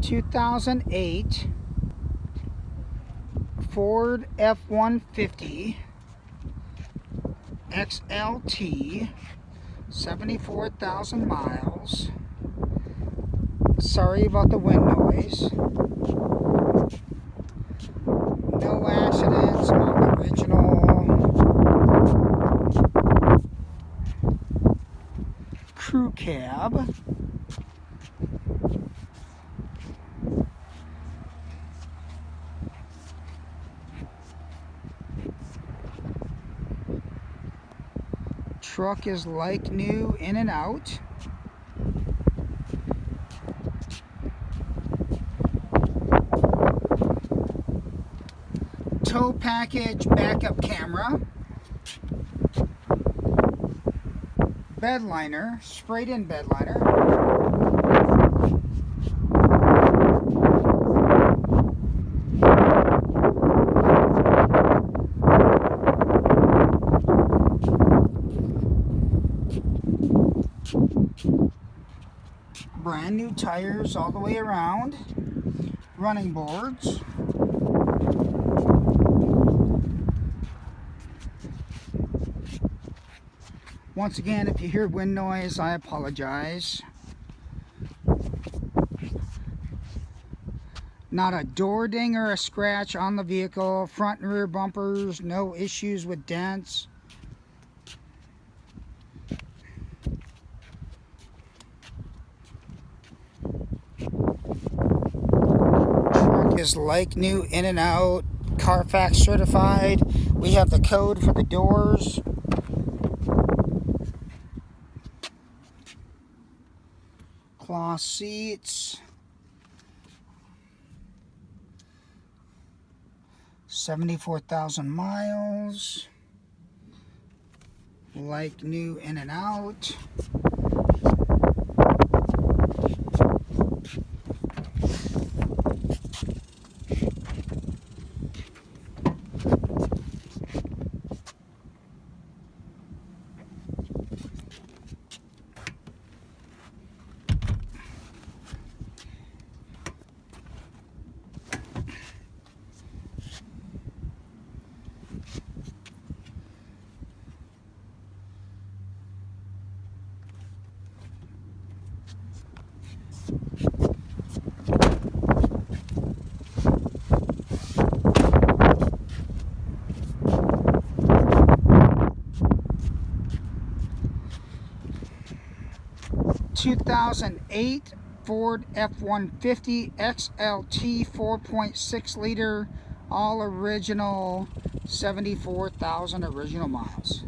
2008 Ford F-150 XLT, 74,000 miles. Sorry about the wind noise. No accidents, all original. Crew cab. Truck is like new, in and out. Tow package, backup camera, bed liner, sprayed in bed liner, brand new tires all the way around, running boards. Once again, if you hear wind noise, I apologize. Not a door ding or a scratch on the vehicle. Front and rear bumpers, no issues with dents. Truck is like new, in and out, Carfax certified. We have the code for the doors. Cloth seats, 74,000 miles, like new, in and out. (2008) Ford F-150 XLT 4.6 liter, all original, 74,000 original miles.